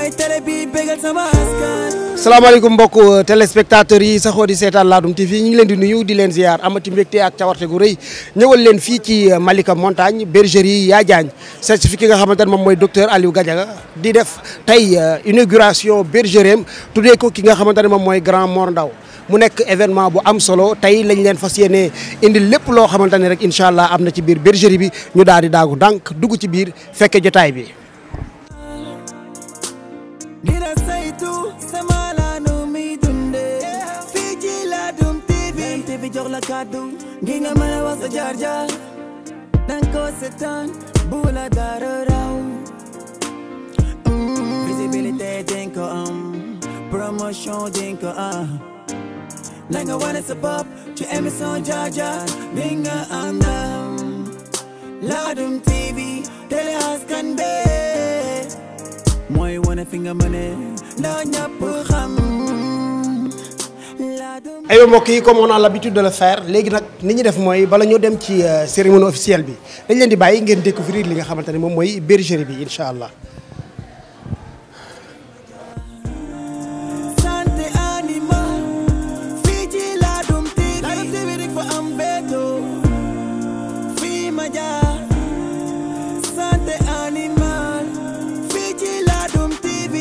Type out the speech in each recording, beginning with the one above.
mooy télé bi bégal sama askan. salaamaaleykum mbokk téléspectateurs yi saxoo di seetaan Ladoum TV ñu ngi leen di nuyu di leen ziar amati mbégte ak cawarte gu rëy ñëwal leen fii ci Malika Montagne bergerie Ya Diagne certifié nga xamante ne moom mooy docteur Aliou Gadiaga di def tey inauguration bergerie am tuddee ko ki nga xamante ne moom mooy grand Mor Ndao mu nekk événement bu am solo tey lañ leen fas yéene indi lépp loo xamante ne rek incha allah am na ci biir bergerie bi ñu daal di daagu dànk dugg ci biir fekke jotaay bi. dina saytu sama laanu mi dunde fii ci Ladoum TV jox la kàddu ngi nga mën a wax sa jaar jaar danga ko seetaan bu la dara raw visibilité dinga ko am promotion dinga ko am nanga wane sa bopp ci émission jaar jaar bi nga am ndam Ladoum TV télé askan bi mooy wane fi nga mëne ndax ñëpp xam. aywa mbokk yi comme on a l'habitude de le faire léegi nag ni ñu def mooy bala ñoo dem ci cérémonie officielle bi dañ leen di bàyyi ngeen découvrir li nga xamante ne moom mooy bergerie bi incha allah. santé animal fii ci Ladoum TV rek fa am béto fii ma jaar santé animal fii ci Ladoum TV.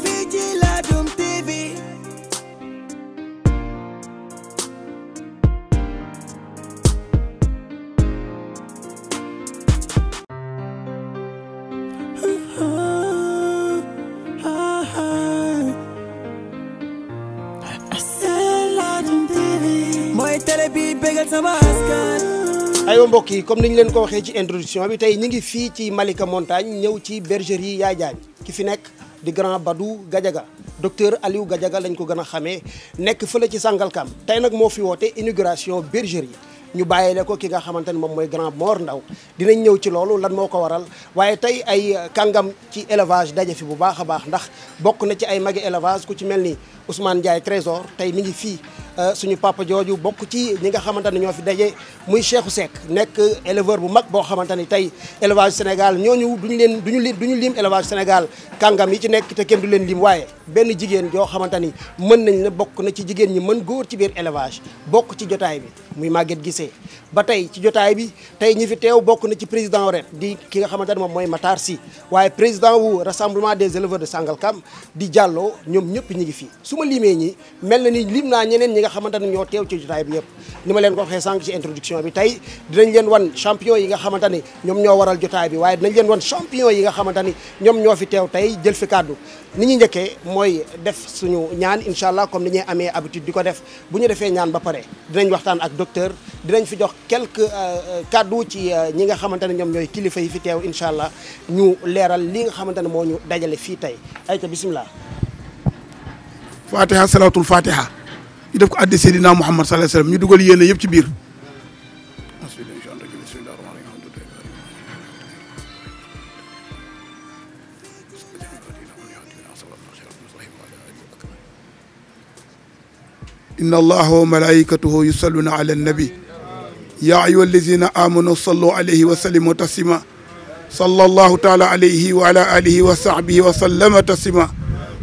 fii ci Ladoum TV. mooy télé bi bégal sama askan. aywa mbokk yi comme ni ñu leen ko waxee ci introduction bi tey ñu ngi fii ci Malika Montagne ñëw ci bergerie Ya Diagne ki fi nekk di grand Badou Gadiaga docteur Aliou Gadiaga lañ ko gën a xamee nekk fële ci Sangalkam tey nag moo fi woote inauguration bergerie ñu bàyyile ko ki nga xamante ne moom mooy grand Mor Ndao dinañ ñëw ci loolu lan moo ko waral waaye tey ay kàngam ci élevage daje fi bu baax a baax ndax bokk na ci ay magi élevage ku ci mel ni Ousmane Ndiaye Trésor tey mi ngi fii suñu papa jooju bokk ci ñi nga xamante ne ñoo fi daje muy Cheikhou Seck nekk éleveur bu mag boo xamante ni tey élevage Sénégal ñooñu duñu lim élevage Sénégal kàngam yi ci nekk te kenn du leen lim waaye benn jigéen joo xamante ni mën nañ ne bokk na ci jigéen ñi mën góor ci biir élevage bokk ci jotaay bi muy Maguette Guissé ba tey ci jotaay bi tey ñi fi teew bokk na ci président ret di ki nga xamante ne moom mooy Matar Sy waaye président wu rassemblement des éleveurs de Sangalkam di Diallo ñoom ñëpp ñi ngi fii su ma limee ñi mel na ni lim naa ñeneen ñi nga xamante ne ñoo teew ci jotaay bi yëpp ni ma leen ko waxee sànq ci introduction bi tey dinañ leen wan champion yi nga xamante ni ñoom ñoo waral jotaay bi waaye dinañ leen wan champion yi nga xamante ni ñoom ñoo fi teew tey jël fi kàddu ni ñu njëkkee mooy def suñu ñaan incha allah comme ni ñuy amee habitude di ko def bu ñu defee ñaan ba pare dinañ waxtaan ak docteur dinañ fi jox quelques kàddu ci ñi nga xamante ne ñoom ñooy kilifa yi fi teew incha allah ñu leeral li nga xamante ne moo ñu dajale fii tey ayca bisimilah. fatiha salaatul fatiha ñu def ko addi Seydina Muhammad sallallahu alayhi wasallam ñu dugal yéene yëpp ci biir. inna allaha wa malaikatahu yusalluna ala nabi ya ayyuha allazina amanu sallu alayhi wa sallimu taslima sallallahu taala alayhi wa ala alihi wa sahbihi wa sallama taslima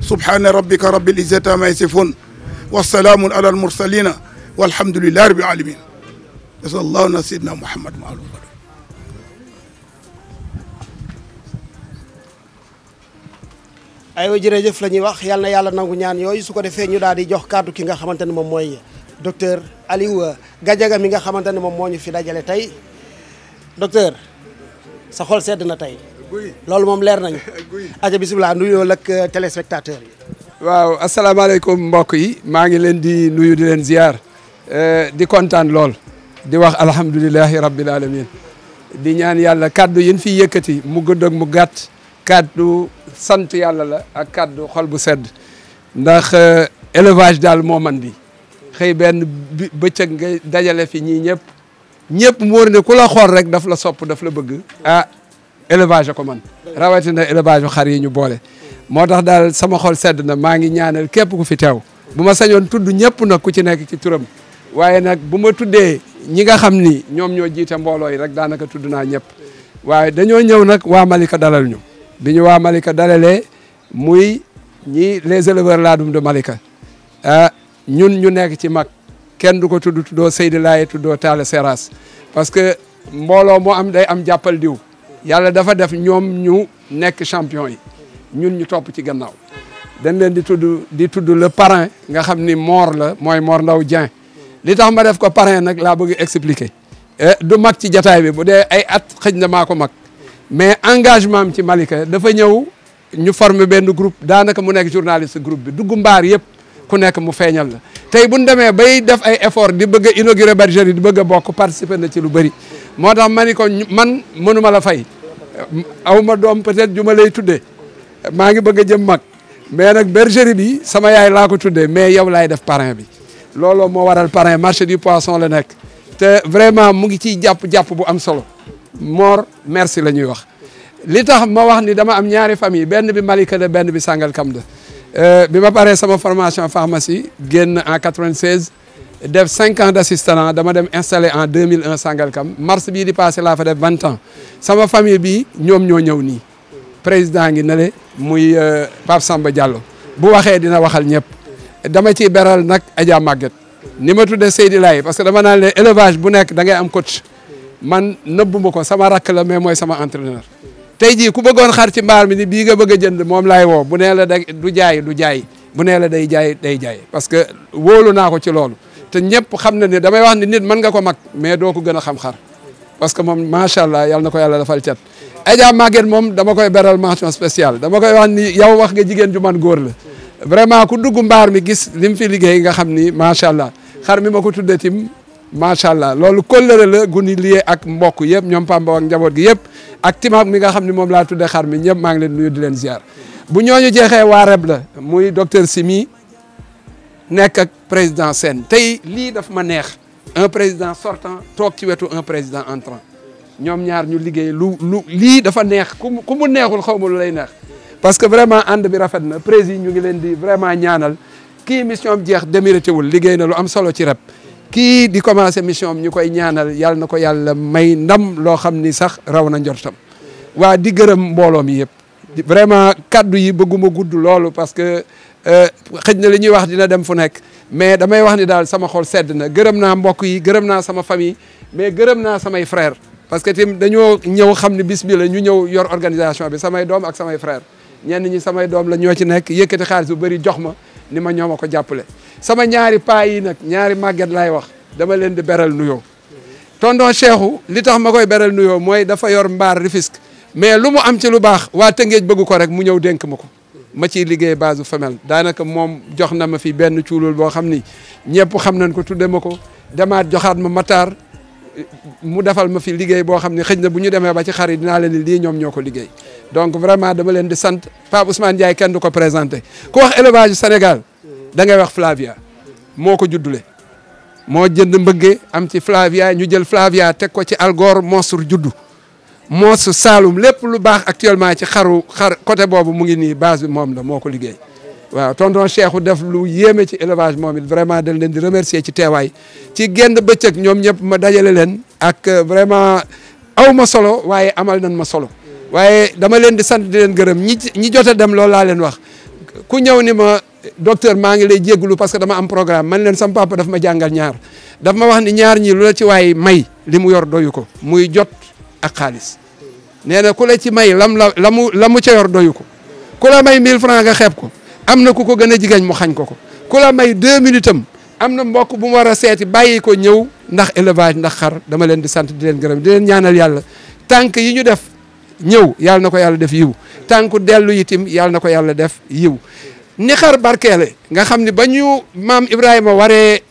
subhana rabbika rabbil izzati amma yasifun wa salamun ala al mursalina walhamdulillahi rabbil alamin sallallahu ala sayyidina muhammad aywa jërëjëf la ñuy wax yal na yàlla nangu ñaan yooyu su ko defee ñu daal di jox kàddu ki nga xamante ne moom mooy docteur Aliou Gadiaga mi nga xamante ne moom moo ñu fi dajale tey docteur sa xol sedd na tey loolu moom leer nañu. aja bisimilah nuyoo ak téléspectateur yi. waaw asalaamaaleykum mbokk yi maa ngi leen di nuyu di leen ziar di kontaan lool di wax alhamdulilahi rabbil alamin di ñaan yàlla kaddu yin fi yëkkati mu gudd ak mu gàtt kaddu sant yàlla la ak kaddu xol bu sedd ndax élevage daal moo man di xëy benn bëccëg nga dajale fi ñii ñëpp mu wóor ne ku la xool rek daf la sopp daf la bëgg ah élevage a ko man rawatina élevage xar yi ñu boole moo tax daal sama xol sedd na maa ngi ñaanal képp ku fi teew bu ma sañoon tudd ñëpp nag ku ci nekk ci turam waaye nag bu ma tuddee ñi nga xam ni ñoom ñoo jiite mbooloo yi rek daanaka tudd naa ñëpp waaye dañoo ñëw nag waa Malika dalal ñu bi ñu waa Malika dalalee muy ñi les éleveurs laadum de Malika ñun ñu nekk ci mag kenn du ko tuddoo Seydi Laye tuddoo Talla Seras parce que mbooloo moo am day am jàppal diw yàlla dafa def ñoom ñu nekk champion yi ñun ñu topp ci gannaaw dañ leen di tudd le parrain nga xam ni Mor la mooy Mor Ndaw Dieng li tax ma def ko parrain nag laa bëgg expliquer du mag ci jataay bi bu dee ay at xëj na maa ko mag mais engagement am ci Malika dafa ñëw ñu former benn groupe daanaka mu nekk journaliste groupe bi dugg mbaar yëpp ku nekk mu feeñal la tey bu ñu demee bay def ay effort di bëgg a inaugurer bergerie di bëgg a bokk participer na ci lu bëri moo tax ma ni ko man mënuma la fay aw ma doom peut-être ju ma lay tuddee maa ngi bëgg a jëm mag mais nag bergerie bi sama yaay laa ko tuddee mais yow laay def parrain bi looloo moo waral parrain marché du poisson la nekk te vraiment mu ngi ciy jàpp bu am solo Mor merci la ñuy wax li tax ma wax ni dama am ñaari famille benn bi Malika la benn bi Sangalkam la bi ma paree sama formation pharmacie génn en 96 def 5 ans d'assistant dama dem installé en 2001 Sangalkam mars bii di passé laa fa def 20 ans sama famille bi ñoom ñoo ñëw nii président ngi ne le muy Pape Samba Diallo bu waxee dina waxal ñëpp dama ciy beral nag Adja Maguette ni ma tuddee Seydi Laye parce que dama naan leen élevage bu nekk da ngay am coach man nëbbuma ko sama rakk la mais mooy sama entraîneur tey jii ku bëggoon xar ci mbaar mi ni bii nga bëgg a jënd moom laay woo bu nee la du jaay bu nee la day jaay parce que wóolu naa ko ci loolu te ñëpp xam na ne damay wax ni nit mën nga ko mag mais doo ko gën a xam xar parce que moom macha allah yal na ko yàlla dafal cat Adja Maguette moom dama koy beral mention spéciale dama koy wax ni yow wax nga jigéen ju man góor la vraiment ku dugg mbaar mi gis li mu fi liggéey nga xam ni macha allah xar mi ma ko tuddee tim macha allah loolu kóllëre la gu ni lié ak mbokk yëpp ñoom Pamba ak njaboot gi yëpp ak timaam mi nga xam ni moom laa tuddee xar mi ñëpp maa ngi leen nuyu di leen ziar bu ñooñu jeexee waa REB la muy docteur Simi nekk ak président Sène tey lii daf ma neex un président sortant toog ci wetu un président entrant ñoom ñaar ñu liggéey lii dafa neex ku mu neexul xaw ma lu lay neex parce que vraiment ànd bi rafet na président ñu ngi leen di vraiment ñaanal kii mission am jeex démérité wul liggéey na lu am solo ci REB kii di commencé mission am ñu koy ñaanal yàlla na ko yàlla may ndam loo xam ni sax raw na njortam waa di gërëm mbooloo mi yëpp vraiment kaddu yi bëgguma gudd loolu parce que xëj na li ñuy wax dina dem fu nekk mais damay wax ni daal sama xol sedd na gërëm naa mbokk yi gërëm naa sama famille mais gërëm naa samay frère parce que tim dañoo ñëw xam ne bis bi la ñu ñëw yor organisation bi samay doom ak samay frère ñenn ñi samay doom la ñoo ci nekk yëkkati xaalis bu bëri jox ma ni ma ñoo ma ko jàppale sama ñaari paa yi nag ñaari màgget laay wax dama leen di beral nuyoo tonton Cheikhou li tax ma koy beral nuyoo mooy dafa yor mbaar Rufisque mais lu mu am ci lu baax waa Tëngéej bëgg ko rek mu ñëw dénk ma ko ma ciy liggéey base femelle daanaka moom jox na ma fi benn cuulul boo xam ni ñëpp xam nañ ko tudde ma ko demaat joxaat ma Matar mu defal ma fi liggéey boo xam ne xëj na bu ñu demee ba ci xar yi dinaa leen ni lii ñoom ñoo ko liggéey donc vraiment dama leen di sant Pape Ousmane Ndiaye kenn du ko présenté ku wax élevage Sénégal da ngay wax Flavia moo ko juddule moo jënd mbëgge am ci Flavia ñu jël Flavia teg ko ci Algor monstre juddu monstre Saloum lépp lu baax actuellement ci xar côté boobu mu ngi nii base bi moom la moo ko liggéey waaw tonton Cheikhou def lu yéeme ci élevage moom it vraiment dañ leen di remercier ci teewaay ci genn bëccëg ñoom ñëpp ma dajale leen ak vraiment aw ma solo waaye amal nañ ma solo waaye dama leen di sant di leen gërëm ñi jot a dem loolu laa leen wax ku ñëw ni ma docteur maa ngi lay jéggulu parce que dama am programme man leen sama papa daf ma jàngal ñaar daf ma wax ni ñaar ñi lu la ci waay may li mu yor doyu ko muy jot ak xaalis nee na ku la ci may la mu ca yor doyu ko ku la may 1000 francs nga xeeb ko am na ku ko gën a jigéen mu xañ ko ku la may 2 minutes am na mbokk bu mu war a seeti bàyyi ko ñëw ndax élevage ndax xar dama leen di sant di leen gërëm di leen ñaanal yàlla tànk yi ñu def ñëw yàlla na ko yàlla def yiw tànku dellu itim yàlla na ko yàlla def yiw ni xar barkeele nga xam ne ba ñu maam Ibrahima waree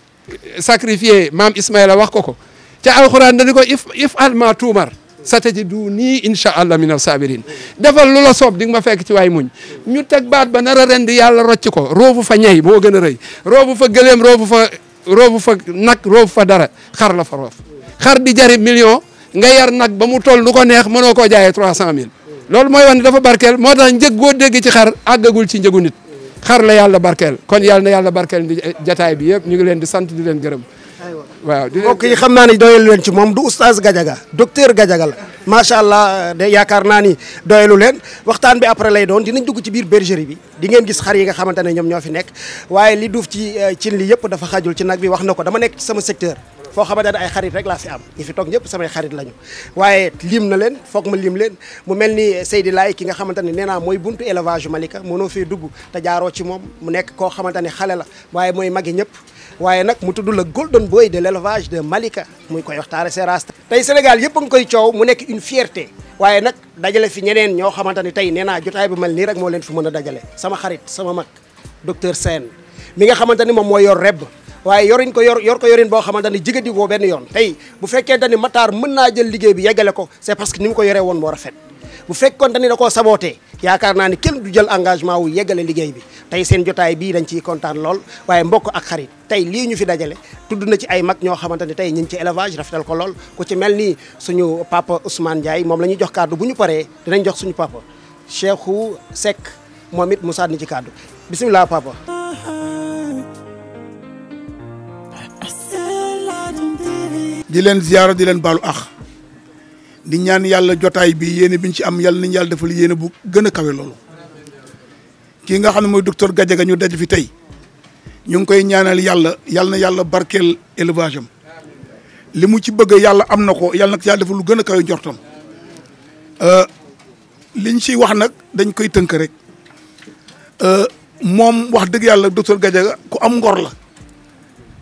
sacrifier maam Ismaïla wax ko ca alxuraan dañu ko if alma tuumar satajiduni insha allah min as-sabirin defal lu la soob di nga ma fekk ci waay muñ ñu teg baat ba nar a rendi yàlla rocc ko roofu fa ñay moo gën a rëy roofu fa gëleem roofu fa nag roofu fa dara xar la fa roof xar di jari million nga yar nag ba mu toll lu ko neex mënoo koo jaayee 300 000 loolu mooy wax ne dafa barkeel moo tax njëg goo dégg ci xar àggagul ci njëgu nit xar la yàlla barkeel kon yàlla na yàlla barkeel di jataay bi yëpp ñu ngi leen di sant di leen gërëm waaw mbokk yi xam naa ni doyalu leen ci moom du oustaz Gadiaga docteur Gadiaga la macha allah de yaakaar naa ni doyalu leen waxtaan bi après lay doon dinañ dugg ci biir bergerie bi di ngeen gis xar yi nga xamante ne ñoom ñoo fi nekk waaye li duuf ci cin li yëpp dafa xajul ci nag bi wax na ko dama nekk ci sama secteur foo xamante ne ay xarit rek laa fi am ñi fi toog ñëpp samay xarit lañu waaye lim na leen foog ma lim leen mu mel ni Seydi Laay ki nga xamante ne nee naa mooy buntu élevage Malika mënoo fee dugg te jaaroo ci moom mu nekk koo xamante ne xale la waaye mooy magi ñëpp waaye nag mu tudd la golden boy de l'élevage de Malika muy koy waxtaare Seras tey Sénégal yëpp a ngi koy coow mu nekk une fierté waaye nag dajale fi ñeneen ñoo xamante ne tey nee naa jotaay bu mel nii rek moo leen fi mën a dajale sama xarit sama mag docteur Sène mi nga xamante ni moom mooy yor rebb waaye yorin ko yor ko yorin boo xamante ni jigadi woo benn yoon tey bu fekkente ni Matar mën naa jël liggéey bi yeggale ko c'est parce que ni mu ko yoree woon moo rafet bu fekkoon ni da koo sabootee yaakaar naa ni kenn du jël engagement wu yeggale liggéey bi tey seen jotaay bii dañ ciy kontaan lool waaye mbokk ak xarit tey lii ñu fi dajale tudd na ci ay mag ñoo xamante ni tey ñu ngi ci élevage rafetal ko lool ku ci mel ni suñu papa Ousmane Ndiaye moom la ñuy jox kàddu bu ñu paree dinañ jox suñu papa Cheikhou Seck moom it mu sànni ci kàddu bisimilah papa. di leen ziyaara di leen baalu ax di ñaan yàlla jotaay bi yéene biñ ci am yàlla nañu yàlla defal yéene bu gën a kawe loolu kii nga xam ne mooy docteur Gadiaga ñu daj fi tey ñu ngi koy ñaanal yàlla na yàlla barkeel élevage am li mu ci bëgg yàlla am na ko yàlla nag yàlla defal lu gën a kawe njortam liñ ci wax nag dañ koy tënk rek moom wax dëgg yàlla docteur Gadiaga ku am ngor la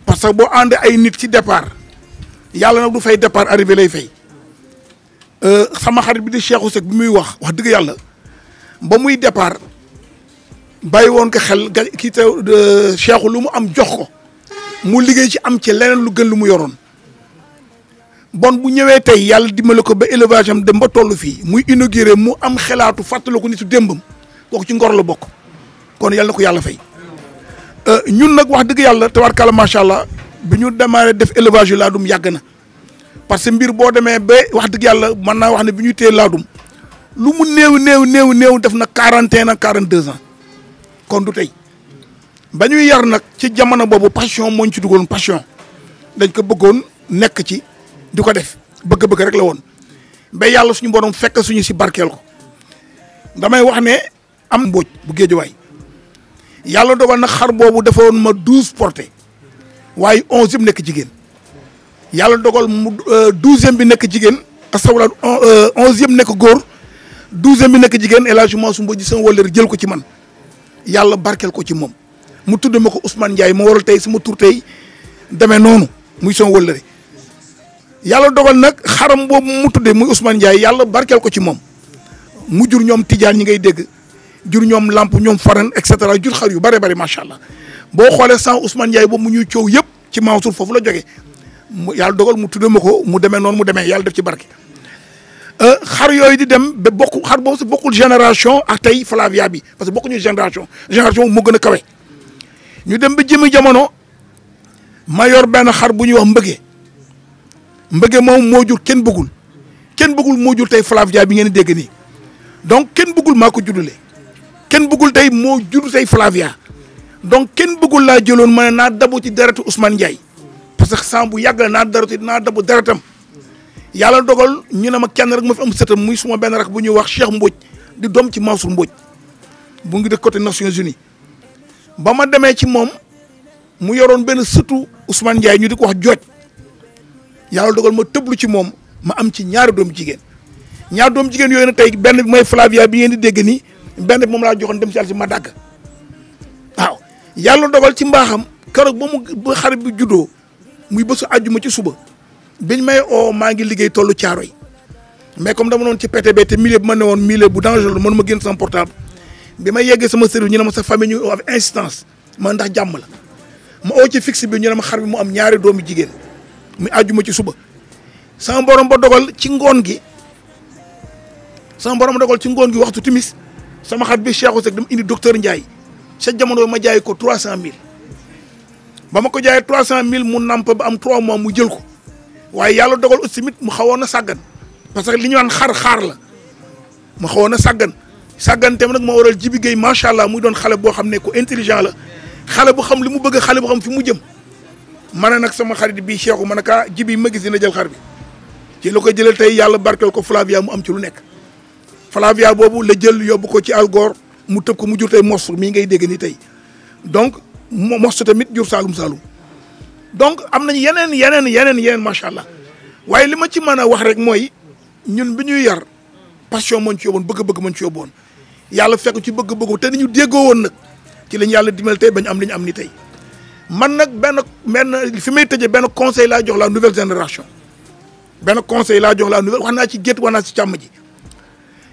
parce que boo àndee ay nit ci départ yàlla nag du fay départ arrivé lay fay sama xarit bi di Cheikhou Seck bi muy wax dëgg yàlla ba muy départ bàyyi woon ko xel kii te Cheikhou lu mu am jox ko mu liggéey ci am ci leneen lu gën lu mu yoroon bon bu ñëwee tey yàlla dimbale ko ba élevage am dem ba toll fii muy inauguré mu am xelaatu fàttaliku nitu démbam kooku ci ngor la bokk kon yàlla na ko yàlla fay ñun nag wax dëgg yàlla tabarkalla macha allah bi ñu démarré def élevage yu laadum yàgg na parce que mbir boo demee ba wax dëgg yàlla mën naa wax ne bi ñu téye laadum lu mu néew def na 41 ans 42 ans kon du tey ba ñuy yar nag ci jamono boobu passion moo ñu ci dugaloon passion dañ ko bëggoon nekk ci di ko def bëgg-bëgg rek la woon ba yàlla suñu borom fekk suñu si barkeel ko damay wax ne am mbóoj bu géejuwaay yàlla dogal nag xar boobu dafa woon ma 12 porté waaye 11 yëpp nekk jigéen yàlla dogal mu 12e bi nekk jigéen astafurlah 11 yëpp nekk góor 12e bi nekk jigéen El Hadj Mansour Mbodj sama wëllëre jël ko ci man yàlla barkeel ko ci moom mu tudd ma ko Ousmane Ndiaye ma waral tey sama tur tey demee noonu muy sama wëllëre yàlla dogal nag xaram boobu mu tuddee muy Ousmane Ndiaye yàlla barkeel ko ci moom mu jur ñoom Tidiane ñi ngay dégg jur ñoom Lamp ñoom Faran et cetera jur xar yu bare bare macha allah boo xoolee sans Ousmane Ndiaye boobu mu ñuy coow yëpp ci Mansour foofu la jógee mu yàlla dogal mu tuddee ma ko mu demee noonu mu demee yàlla def ci barke. xar yooyu di dem ba bokk xar boobu si bokkul génération ak tey Flavia bi parce que bokkuñu génération moo gën a kawe ñu dem ba jëmi jamono ma yor benn xar bu ñuy wax mbëgge moom moo jur kenn bëggul moo jur tey Flavia bi ngeen di dégg nii donc kenn bëggul maa ko juddulee kenn bëggul tey moo jur tey Flavia donc kenn bëggul laa jëloon ma ne naa dabu ci deretu Ousmane Ndiaye parce que sang bu yàgg la naa dabu deretam yàlla dogal ñu ne ma kenn rek ma fi am sëtam muy suma benn rak bu ñuy wax Cheikh Mbodj di doom ci Mansour Mbodj bu ngi de côté Nations Unies ba ma demee ci moom mu yoroon benn sëtu Ousmane Ndiaye ñu di ko wax jooj yàlla dogal ma tëblu ci moom ma am ci ñaari doom jigéen yooyu nag tey benn bi mooy Flavia bi ngeen di dégg nii benn bi moom laa joxoon dem si yàlla si ma dàgg waaw yàlla dogal ci mbaaxam keroog ba xarit bi juddoo muy bésu àjjuma ci suba biñ may oo maa ngi liggéey tollu caaro yi mais comme dama noon ci PTB te milieu bi ma ne woon milieu bu dangereux la mënu ma génn sama portable bi ma yeggee sama service ñu ne ma sa famille ñu avec insistance ma ndax jàmm la ma oo ci fixe bi ñu ne ma xar bi mu am ñaari doomu jigéen muy àjjuma ci suba sama borom ba dogal ci ngoon gi waxtu timis sama xar bi Cheikhou Seck dama indi docteur Ndiaye sa jamono ma jaay ko 300000 ba ma ko jaayee 300000 mu namp ba am 3 mois mu jël ko waaye yàlla dogal aussi tamit mu xawoon a sàggan parce que li ñu naan xaar la mu xawoon a sàgganteem nag moo waral Jibi Gueye macha allah muy doon xale boo xam ne ku intelligent la xale bu xam li mu bëgg xale bu xam fi mu jëm ma ne nag sama xarit bii Cheikhou ma ne kaa jibi ma gis dina jël xar bi ci la ko jëlee tey yàlla barkeel ko Flavia mu am ci lu nekk Flavia boobu la jël yóbbu ko ci Algor mu tëb ko mu jur tey mos mii ngay dégg ni tey donc mos tamit jur Saalum Saalum donc am nañ yeneen macha allah waaye li ma ci mën a wax rek mooy ñun bi ñuy yar passion moo ñu ci yóbboon bëgg-bëgg moo ñu ci yóbboon yàlla fekk ci bëgg-bëggu te ni ñu déggoo woon nag ci lañ yàlla dimbal tey bañ am li ñu am ni tey man nag benn fi may tëjee benn conseil laa jox la nouvelle génération benn conseil laa jox la nouvelle wax naa ci gétt wax naa ci càmm ji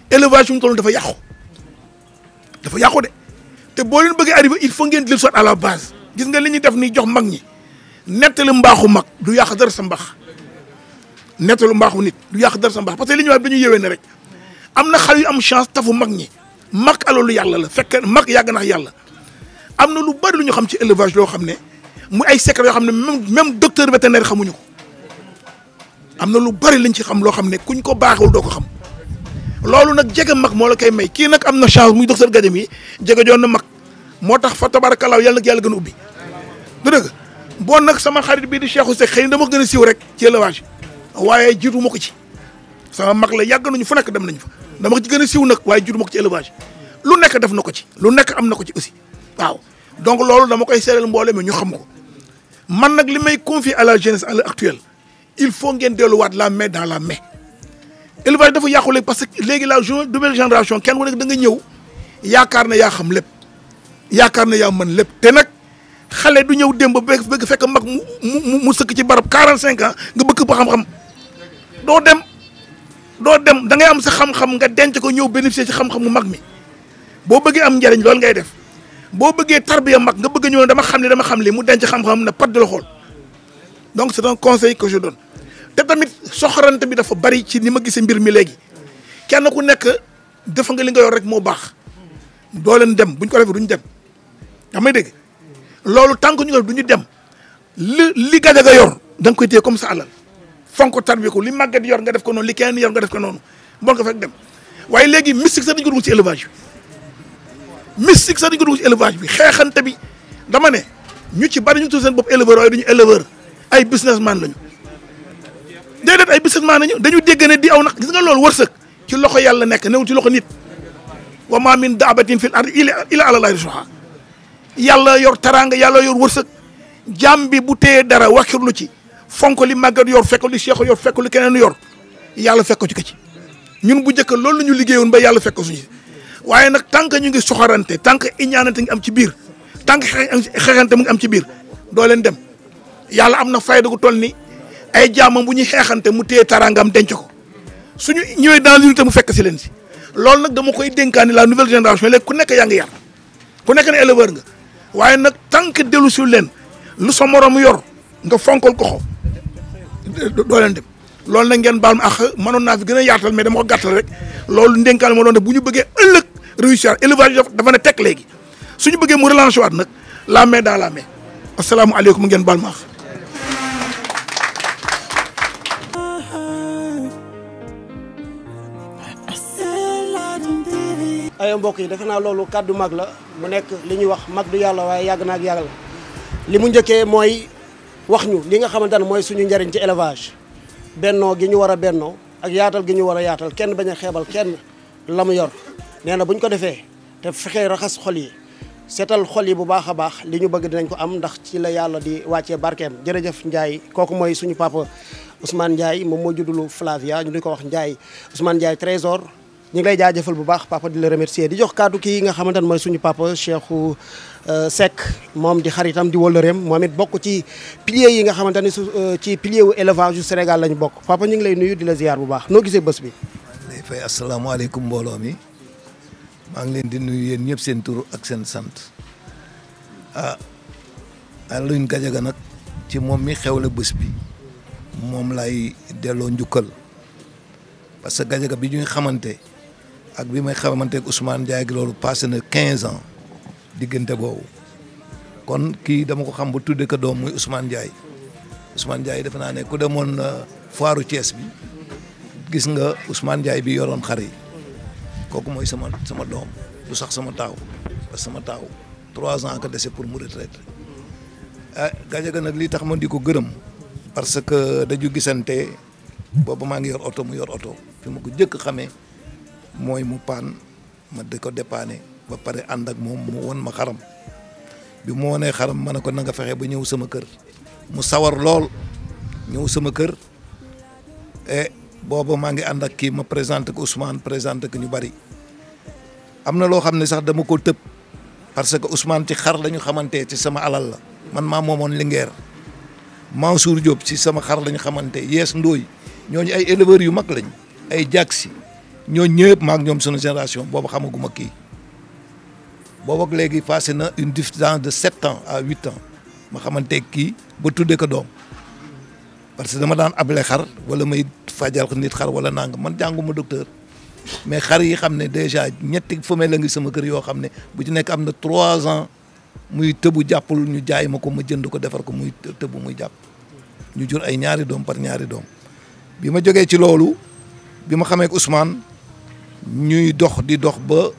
élevage mu toll dafa yàqu de te boo leen bëggee arrivé il faut ngeen dellu soit à la base gis nga li ñuy def ni jox mag ñi nettali mbaaxu mag du yàq dara sa mbaax nettalu mbaaxu nit du yàq dara sa mbaax parce que li ñuy wax dañuy yewee ne rek am na xale yu am chance tafu mag ñi mag alalu yàlla la fekk mag yàgg nax yàlla am na lu bari lu ñu xam ci élevage loo xam ne mu ay secret yoo xam ne même docteur vétérinaire xamuñu ko am na lu bari lañ ci xam loo xam ne kuñ ko baaxul doo ko xam loolu nag jege mag moo la koy may kii nag am na chance muy docteur Gadiam yi jege joon na mag moo tax fa tabarakallah yàlla nag yàlla gën a ubbi du dëgg bon nag sama xarit bii di Cheikhou Seck xëy na dama gën a siiw rek ci élevage waaye jiitu ma ko ci sama mag la yàgg nañu fu nekk dem nañu fa dama ko ci gën a siiw nag waaye jiitu ma ko ci élevage lu nekk def na ko ci lu nekk am na ko ci aussi waaw donc loolu dama koy seeral mboole mi ñu xam ko man nag li may confier à la jeunesse à l'heure actuelle il faut ngeen delluwaat la main dans la main élevage dafa yàqu léegi parce que léegi la nouvelle génération kenn ku nekk da nga ñëw yaakaar na yaa xam lépp yaakaar na yaa mën lépp te nag xale du ñëw démb bëgg fekk mag mu sëkk ci barab 45 ans nga bëgg ba xam-xam doo dem da ngay am sa xam-xam nga denc ko ñëw bénéficier ci xam-xam mu mag mi boo bëggee am njariñ loolu ngay def boo bëggee tarbiya mag nga bëgg ñëw dama xam li mu denc xam-xam na pat de la xool donc c'est un conseil que je donne te tamit soxorante bi dafa bari ci ni ma gisee mbir mi léegi kenn ku nekk defa nga li nga yor rek moo baax doo leen dem buñ ko defee duñ dem xam may dégg loolu tant que ñu nga du ñu dem li Gadiaga yor da nga koy téye comme ça alal fonk ko tarbiya ko li màgget yor nga def ko noonu li kenn yor nga def ko noonu bon ko fekk dem waaye léegi mystique sax dañu ko dugg ci élevage bi mystique sax dañu ko dugg ci élevage bi xeexante bi dama ne ñu ci bari ñu tudd seen bopp éleveur waaye duñu éleveur ay businessman lañu déedéet ay businessman lañu dañu dégg ne di aw nag gis nga loolu wërsëg ci loxo yàlla nekk newul ci loxo nit wa ma min daabatin fil ardi illa ala llahi rizquha yàlla yor taraanga yàlla yor wërsëg jàmm bi bu téye dara wakkirlu ci fonk li màggat yor fekk li Cheikh yor fekk li keneen yor yàlla fekk ci ko ci ñun bu njëkk loolu la ñu liggéeyoon ba yàlla fekk suñu waaye nag tant que ñu ngi soxorante tant que iñaanante ngi am ci biir tant que xeexante mu ngi am ci biir doo leen dem yàlla am na fayda gu toll ni ay jaamam bu ñuy xeexante mu téye taraangam denc ko suñu ñëwee dans l'unité mu fekk si leen si loolu nag dama koy dénkaani la nouvelle génération léegi ku nekk yaa ngi yar ku nekk ne éleveur nga waaye nag tant que dellu si leen lu sa morom yor nga fonkal ko xo doo leen dem loolu nag ngeen baal ma ak mënoon naa fi gën a yaatal mais dama ko gàttal rek loolu ndénkaan moo doon def bu ñu bëggee ëllëg réussir élevage dafa ne teg léegi suñu bëggee mu relancer waat nag la main dans la main asalaamualeykum ngeen baal ma ak ay mbokk yi defe naa loolu kàddu mag la mu nekk li ñuy wax mag du yàlla waaye yàgg na ak yàlla li mu njëkkee mooy wax ñu li nga xamante ne mooy suñu njëriñ ci élevage bennoo gi ñu war a bennoo ak yaatal gi ñu war a yaatal kenn bañ a xeebal kenn la mu yor nee na bu ñu ko defee te fexee raxas xol yi seetal xol yi bu baax a baax li ñu bëgg dinañ ko am ndax ci la yàlla di wàccee barkeem jërëjëf Ndiaye kooku mooy suñu papa Ousmane Ndiaye moom moo juddulu Flavia ñu di ko wax Ndiaye Ousmane Ndiaye trésor ñu ngi lay jaajëfal bu baax papa di la remercier di jox kàddu kii nga xamante ne mooy suñu papa Cheikhou Seck moom di xaritam di wëllëreem moom it bokk ci piliers yi nga xamante ne ci pilier wu élevage yu Sénégal lañu bokk papa ñu ngi lay nuyu di la ziar bu baax noo gisee bés bi. lay fay asalaamaaleykum mbooloo mi maa ngi leen di nuyu yéen ñëpp seen tur ak seen sant Alioune Gadiaga nag ci moom mi xewle bés bi moom lay delloo njukkal parce que Gadiaga bi ñuy xamante. ak bi may xamante ak Ousmane Ndiaye gi loolu passé na 15 ans diggante boobu kon kii dama ko xam ba tudde ko doom muy Ousmane Ndiaye defe naa ne ku demoon foiru Thiès bi gis nga Ousmane Ndiaye bi yoroon xar yi kooku mooy sama doom du sax sama taaw parce que sama taaw 3 ans que dese pour mu retraite Gadiaga nag lii tax ma di ko gërëm parce que dañu gisante boobu maa ngi yor oto mu yor oto fi ma ko jëkk xamee mooy mu paan ma di ko dépanner ba pare ànd ak moom mu won ma xaram bi mu wonee xaram ma ne ko na nga fexe ba ñëw sama kër mu sawar lool ñëw sama kër booba maa ngi ànd ak kii ma présenté ko Ousmane présenté ko ñu bari am na loo xam ne sax dama ko tëb parce que Ousmane ci xar la ñu xamante ci sama alal la man maa moomoon Linguère Mansour Diop ci sama xar la ñu xamante Yees Ndooy ñooñu ay éleveurs yu mag lañ ay jagsi ñooñu ñëpp maak ñoom sunu génération boobu xamaguma kii boobu ak léegi passé na une différence de 7 ans à 8 ans ma xamante kii ba tuddee ko doom parce que dama daan able xar wala may fajal nit xar wala nangam man jànguma docteur mais xar yi xam ne déjà ñetti femelle la ngi sama kër yoo xam ne bu ci nekk am na 3 ans muy tëbu jàppul ñu jaay ma ko ma jënd ko defar ko muy tëbu muy jàpp ñu jur ay ñaari doom par ñaari doom bi ma jógee ci loolu bi ma xamee ak Ousmane ñuy dox di dox ba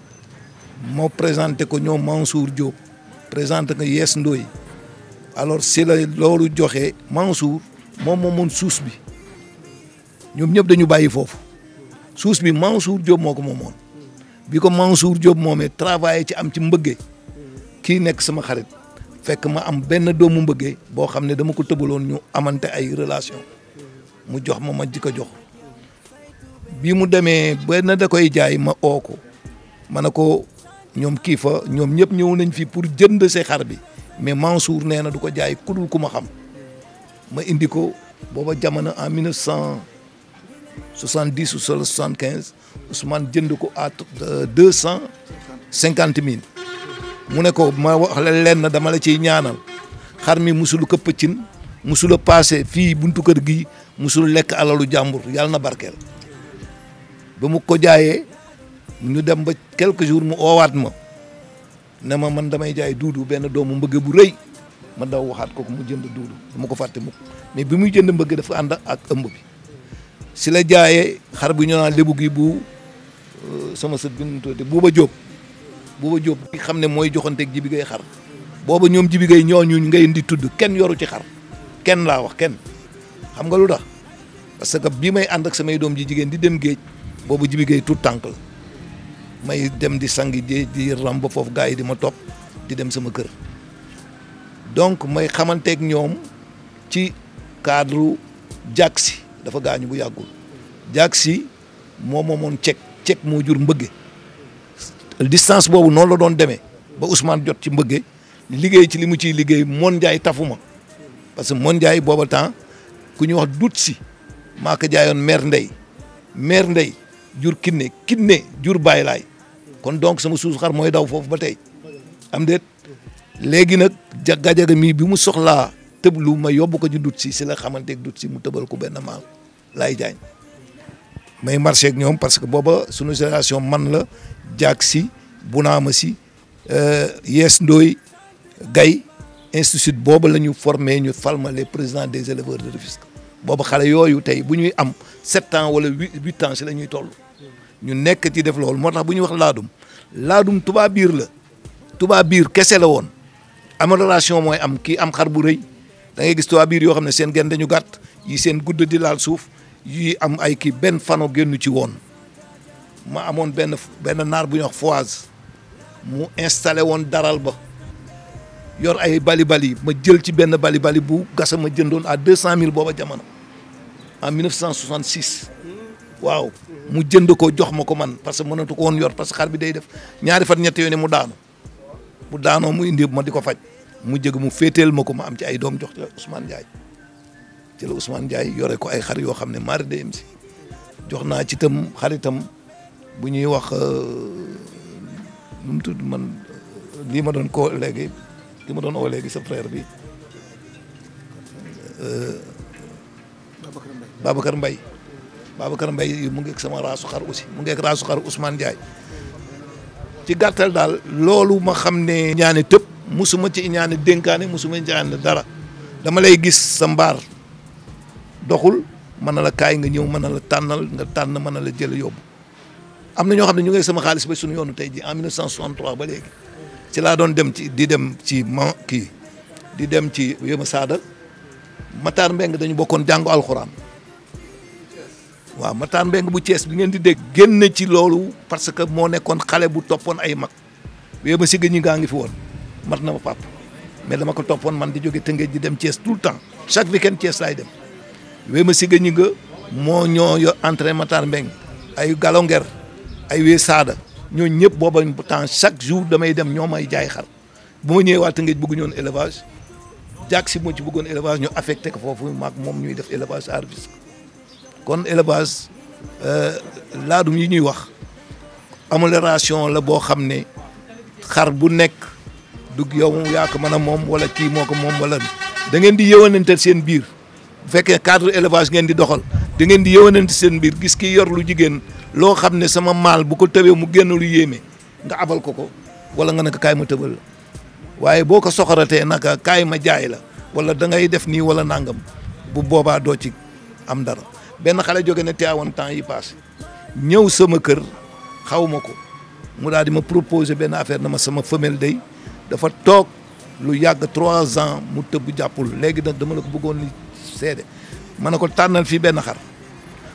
moo présenté ko ñoom Mansour Diop présenté ko Yees Ndoy alors si la loolu joxe Mansour moom moomoon suus bi ñoom ñëpp dañu bàyyi foofu suus bi Mansour Diop moo ko moomoon bi ko Mansour Diop moomee travaillé ci am ci mbëggee kii nekk sama xarit fekk ma am benn doomu mbëggee boo xam ne dama ko tëbaloon ñu amante ay relation mu jox ma di ko jox bi mu demee benn da koy jaay ma oo ko ma ne ko ñoom kii fa ñoom ñëpp ñëw nañ fi pour jënd see xar bi mais Mansour nee na du ko jaay ku dul ku ma xam ma indi ko booba jamono en 1970 ou 75 Ousmane jënd ko à 250 000 mu ne ko ma wax la lenn dama la ciy ñaanal xar mi musul këpp cin musul a passé fii buntu kër gi musul lekk alalu jàmbur yàlla na barkeel ba mu ko jaayee ñu dem ba quelques jours mu oowaat ma ne ma man damay jaay duudu benn doomu mbëgge bu rëy ma daw waxaat ko mu jënd duudu dama ko fàtte mukk mais bi muy jënd mbëgge dafa ànd ak ëmb bi si la jaayee xar bi ñu naan lébu gi bu sama sët bi nu tuddee Buuba Jóob bi xam ne mooy joxanteeg Jibi Gay xar booba ñoom Jibi Gay ñooñu ngay di tudd kenn yoru ci xar kenn laa wax kenn xam nga lu tax parce que bi may ànd ak samay doom ji jigéen di dem géej boobu Jibi Gay tout tànk la may dem di sangi di ram ba foofu gars yi di ma topp di dem sama kër donc may xamanteeg ñoom ci cadre Jaksi dafa gaañu bu yàggul Jaksi moo moomoon cek moo jur mbëgge distance boobu noonu la doon demee ba Ousmane jot ci mbëgge liggéey ci li mu ciy liggéey Mon Ndiaye tafuma parce que Mon Ndiaye booba temps ku ñuy wax dut si maa ko jaayoon mère Ndey jur kinne jur bàyyi laay kon donc sama suus xar mooy daw foofu ba tey am déet léegi nag Gadiaga mii bi mu soxlaa tëblu ma yóbbu ko ci dut si la xamanteeg dut si mu tëbal ko benn maal laay jaañ may marché ak ñoom parce que booba sunu génération man la jaag si bunaama si Yees Ndooy Gay institut booba la ñu formé ñu falma les présidents des éleveurs de Rufisque booba xale yooyu tey bu ñuy am 7 ans wala 8 ans si la ñuy toll ñu nekk ci def loolu moo tax bu ñuy wax laadum tubaab biir la tubaab biir kese la woon amélioration mooy am kii am xar bu rëy da ngay gis tubaab biir yoo xam ne seen genn dañu gàtt yi seen gudd di laal suuf yi am ay kii benn fano génnu ci woon ma amoon benn naar bu ñuy wax Foise mu installé woon daral ba yor ay bali ma jël ci benn bali bu gasa ma jëndoon à 200 000 booba jamono en 1966 waaw mu jënd ko jox ma ko man parce que mënatu ko woon yor parce que xar bi day def ñaari fan ñetti yoon mu daanu bu daanoo mu indi ma di ko faj mu jëg mu féeteel ma ko ma am ci ay doom jox ci Ousmane Ndiaye ci la Ousmane Ndiaye yore ko ay xar yoo xam ne mari dem si jox naa ci itam xaritam bu ñuy wax nu mu tudd man lii ma doon ko léegi ki ma doon oo léegi sa frère bi Babacar Mbaye mu ngi ak sama raasu xar aussi mu ngi ak raasu xar Ousmane Ndiaye ci gàttal daal loolu ma xam ne ñaane tëb musuma ci ñaane dénkaane musuma ñaane dara dama lay gis sa mbaar doxul mën na la kaay nga ñëw mën na la tànnal nga tànn mën na la jël yóbbu am na ñoo xam ne ñu ngi sama xaalis ba suñu yoonu tey ji en 1963 ba léegi ci laa doon dem ci di dem ci di dem ci Wéma Saada Matar Mbeng dañu bokkoon jàngu alxuraan waaw Matar Mbeng bu Thiès bi ngeen di dégg génn ci loolu parce que moo nekkoon xale bu toppoon ay mag Wéma Siga ñi ngaa ngi fi woon mat na ma pap mais dama ko toppoon man di jóge Tëngéej di dem Thiès tout le temps chaque week-end Thiès laay dem Wéma Siga ñi nga moo ñoo yo entraîné Matar Mbeng ay Galonger ay Wé Saada ñoo ñëpp booba temps chaque jour damay dem ñoo may jaay xar bu ma ñëwee waa Tëngéej bëgguñu woon élevage jàk si moo ci bëggoon élevage ñu affecté ko foofu maag moom ñuy def élevage à Rufisque kon élevage laadum yi ñuy wax amélioration la boo xam ne xar bu nekk dug yow yaa ko mën a moom wala kii moo ko moom wala da ngeen di yëwanante seen biir bu fekkee cadre élevage ngeen di doxal da ngeen di yëwanante seen biir gis ki yor lu jigéen loo xam ne sama maal bu ko tëbee mu génn lu yéeme nga abal ko wala nga ne ko kaay ma tëbal la waaye boo ko soxoratee naka kaay ma jaay la wala da ngay def nii wala nangam bu boobaa doo ci am dara benn xale jóge na Tivaouane temps yi passé ñëw sama kër xaw ma ko mu daal di ma proposer benn affaire na ma sama femelle day dafa toog lu yàgg 3 ans mu tëbb jàppul léegi nag dama la ko bëggoon ni seede ma ne ko tànnal fii benn xar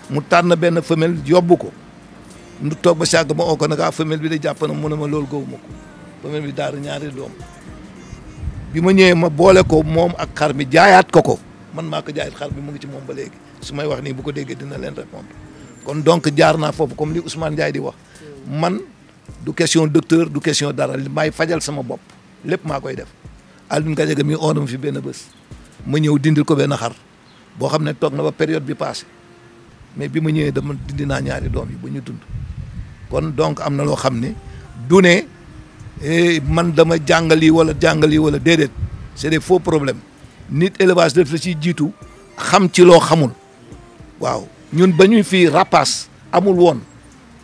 mu tànn benn femelle yóbbu ko mu toog ba sàgg ma oo ko nag femelle bi da jàpp na mu ne ma loolu gëwuma ko femelle bi daal ñaari doom bi ma ñëwee ma boole ko moom ak xar mi jaayaat ko man maa ko jaayat xar bi mu ngi ci moom ba léegi su may wax nii bu ko déggee dina leen répondre kon donc jaar naa foofu comme li Ousmane Ndiaye di wax man du question docteur du question dara maay fajal sama bopp lépp maa koy def Alioune Gadiaga mi oonam fi benn bés ma ñëw dindil ko benn xar boo xam ne toog na ba période bi passé mais bi ma ñëwee dama dindi naa ñaari doom yi ba ñu dund kon donc am na loo xam ne du ne man dama jàngali wala déedéet c'est des faux problèmes nit élevage daf la ciy jiitu xam ci loo xamul waaw ñun ba ñuy fii rapace amul woon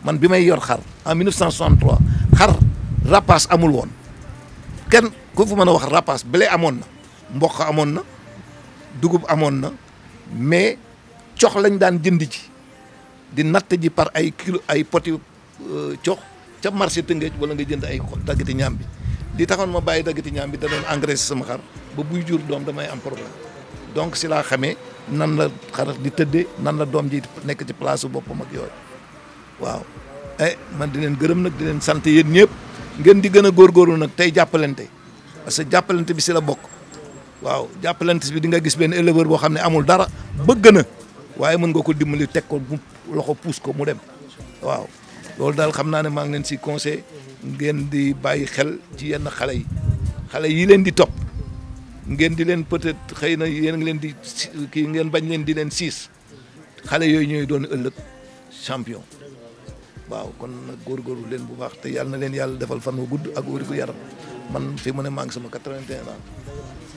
man bi may yor xar en 1963 xar rapace amul woon kenn ku fu mën a wax rapace blé amoon na mboq amoon na dugub amoon na mais cox lañ daan jënd ci di natt ji par ay kilo ay poti cox ca marché Tëngéej wala nga jënd ay daggati ñaam bi di taxoon ma bàyyi daggati ñaam bi da doon engraissé sama xar ba buy jur doom damay am problème donc si laa xamee nan la xar di tëddee nan la doom ji nekk ci place boppam ak yooyu waaw man di leen gërëm nag di leen sant yéen ñëpp ngeen di gën a góorgóorlu nag tey jàppalante parce que jàppalante bi si la bokk waaw jàppalante bi di nga gis benn éleveur boo xam ne amul dara bëgg na waaye mën nga ko dimbali teg ko loxo puus ko mu dem waaw loolu daal xam naa ne maa ngi leen si conseil ngeen di bàyyi xel ci yenn xale yi leen di topp ngeen di leen peut-être xëy na yéen ngi leen di kii ngeen bañ leen di leen siis xale yooyu ñooy doon ëllëg champion waaw kon nag góorgóorlu leen bu baax te yàlla na leen yàlla defal fan wu gudd ak wér gu yaram man fi mu ne maa ngi sama 81 ans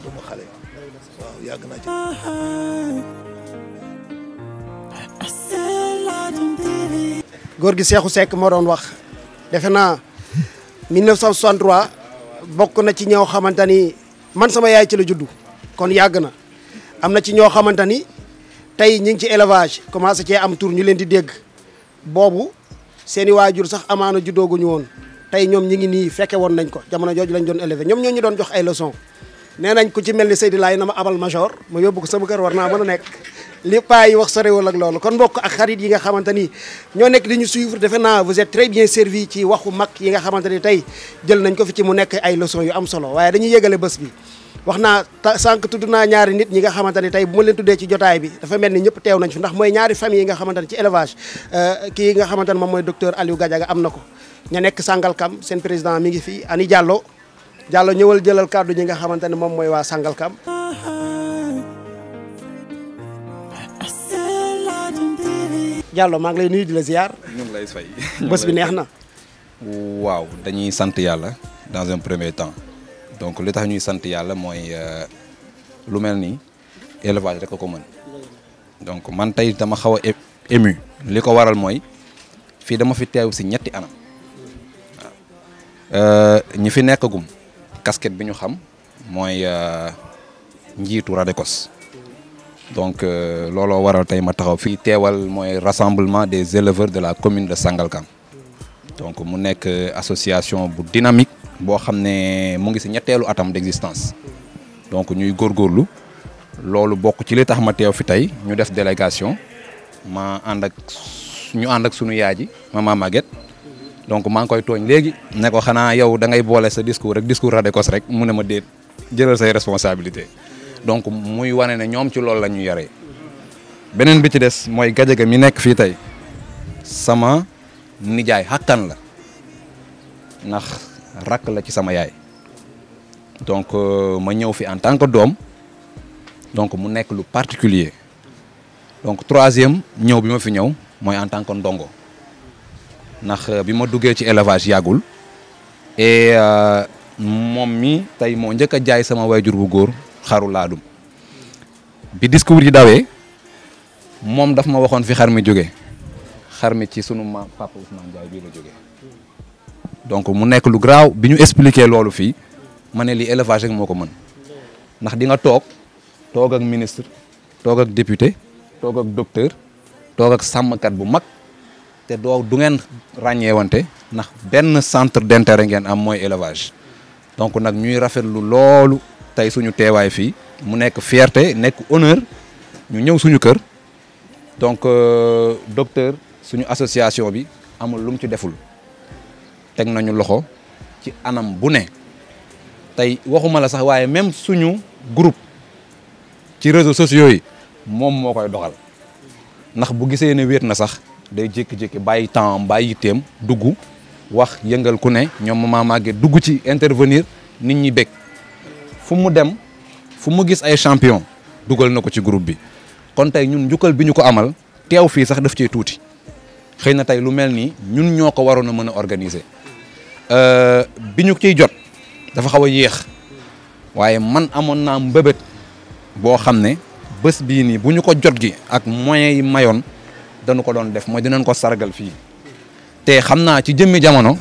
du ma xale waaw yàgg naa ci. góor gi Cheikhou Seck moo doon wax defe naa 1963 bokk na ci ñoo xamante ni man sama yaay ci la juddu kon yàgg na am na ci ñoo xamante ni tey ñu ngi ci élevage commencé cee am tur ñu leen di dégg boobu seeni waajur sax amaana juddooguñu woon tey ñoom ñi ngi nii fekke woon nañ ko jamono jooju lañ doon élevé ñoom ñoo ñu doon jox ay leçons nee nañ ku ci mel ni Seydi Laay na ma abal major ma yóbbu ko sama kër war naa mën a nekk li paa yi wax sorewul ak loolu kon mbokk ak xarit yi nga xamante ni ñoo nekk di ñu suivre defe naa vous êtes très bien servi ci waxu mag yi nga xamante ni tey jël nañ ko fi ci mu nekk ay leçons yu am solo waaye dañuy yëgale bés bi wax naa sànq tudd naa ñaari nit ñi nga xamante ni tey bu ma leen tuddee ci jotaay bi dafa mel ni ñëpp teew nañ fi ndax mooy ñaari famille yi nga xamante ni ci élevage kii nga xamante ne moom mooy docteur Aliou Gadiaga am na ko ña nekk Sangalkam seen président mi ngi fi Ani Diallo ñëwal jëlal kàddu ñi nga xamante ne moom mooy waa Sangalkam Diallo maa ngi lay nuyu di la ziar. ñu ngi lay fay. bés bi neex na. waaw dañuy sant yàlla dans un premier temps donc li tax ñuy sant yàlla mooy lu mel ni élevage rek a ko mën donc man tey dama xaw a ému li ko waral mooy fii dama fi teew si ñetti anam waaw ñi fi nekkagum casquette bi ñu xam mooy njiitu Radecos. donc looloo waral tey ma taxaw fii teewal mooy rassemblement des éleveurs de la commune de Sangalkam donc mu nekk association bu dynamique boo xam ne mu ngi si ñetteelu atam d'existence donc ñuy góorgóorlu loolu bokk ci li tax ma teew fi tey ñu def délégation ma ànd ak sunu yaay ji Mama Maguette donc maa ngi koy tooñ léegi ne ko xanaa yow da ngay boole sa discours rek discours Radecos rek mu ne ma déet jëlal say responsabilité donc muy wane ne ñoom ci loolu la ñu yaree beneen bi ci des mooy Gadiaga mi nekk fii tey sama nijaay xàkkan la ndax rakk la ci sama yaay donc ma ñëw fi en tant que doom donc mu nekk lu particulier donc troisième ñëw bi ma fi ñëw mooy en tant que ndongo ndax bi ma duggee ci élevage yàggul et moom mi tey moo njëkk a jaay sama wayjur bu góor xaru laadum bi discours yi dawee moom daf ma waxoon fi xar mi jóge xar mi ci sunu maam papa Ousmane Ndiaye bii la jóge donc mu nekk lu graaw bi ñu expliqué loolu fii ma ne lii élevage rek moo ko mën ndax di nga toog ak ministre toog ak député toog ak docteur toog ak sàmmkat bu mag te du ngeen ràññeewante ndax benn centre d'intérêt ngeen am mooy élevage donc nag ñuy rafetlu loolu tey suñu teewaay fii mu nekk fierté nekk honneur ñu ñëw suñu kër donc docteur suñu association bi amul lu mu ci deful teg nañu loxo ci anam bu ne tey waxuma la sax waaye même suñu groupe ci réseaux sociaux yi moom moo koy doxal ndax bu gisee ne wéet na sax day jékki-jékki bàyyi temps bàyyi yitteem dugg wax yëngal ku ne ñoom Mama Maguette dugg ci intervenir nit ñi bég fu mu dem fu mu gis ay champion dugal na ko ci groupe bi kon tey ñun njukkal bi ñu ko amal teew fii sax daf cee tuuti xëy na tey lu mel nii ñun ñoo ko waroon a mën a organiser bi ñu ciy jot dafa xaw a yéex waaye man amoon naa mbëbët boo xam ne bés bii nii bu ñu ko jot gi ak moyens yi mayoon dañu ko doon def mooy dinañ ko sargal fii te xam naa ci jëmmi jamono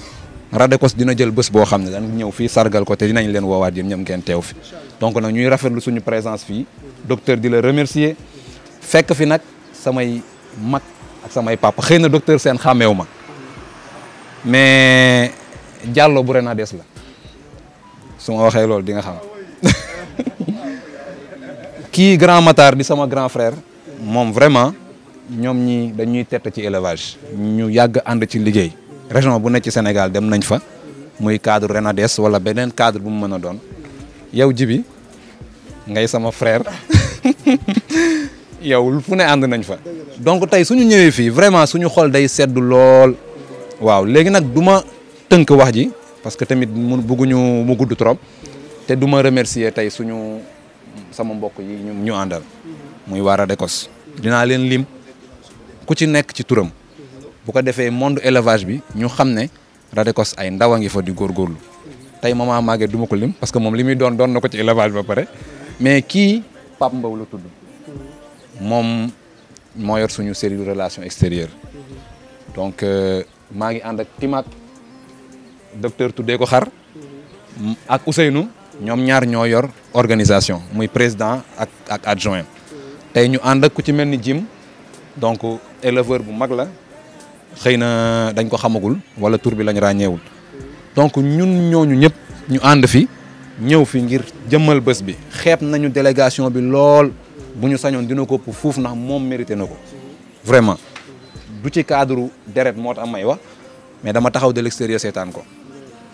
Radecos dina jël bés boo xam ne dañ ñëw fii sargal ko te dinañ leen woowaat yéen ñoom ngeen teew fi donc nag ñuy rafetlu suñu présence fii docteur di la remercier fekk fi nag samay mag ak samay papa xëy na docteur seen xàmmeewu ma mais Diallo bu Renades la su ma waxee loolu di nga xam kii grand Matar di sama grand frère moom vraiment ñoom ñi dañuy tett ci élevage ñu yàgg ànd ci liggéey région bu nekk ci Sénégal dem nañ fa muy cadre Renades wala beneen cadre bu mu mën a doon yow Jibi ngay sama frère yow fu ne ànd nañ fa donc tey suñu ñëwee fii vraiment suñu xol day sedd lool waaw léegi nag du ma tënk wax ji parce que tamit mu bëgguñu mu gudd trop te du ma remercier tey suñu sama mbokk yi ñu àndal muy waa Radecos dinaa leen lim ku ci nekk ci turam bu ko defee monde élevage bi ñu xam ne Radecos ay ndaw a ngi fa di góorgóorlu tey Mama Maguette du ma ko lim parce que moom li muy doon na ko ci élevage ba pare mais kii Pape Mbow la tudd moom moo yor suñu cellule relation extérieure donc maa ngi ànd ak Timak docteur tuddee ko xar ak Ousseynou ñoom ñaar ñoo yor organisation muy président ak adjoint tey ñu ànd ak ku ci mel ni Jim donc éleveur bu mag la xëy na dañ ko xamagul wala tur bi lañ ràññeewul donc ñun ñooñu ñëpp ñu ànd fi ñëw fi ngir jëmmal bés bi xeeb nañu délégation bi lool bu ñu sañoon dina ko ëpp fuuf ndax moom mérité na ko vraiment du ci cadre deret moo tax may wax mais dama taxaw de l'extérieur seetaan ko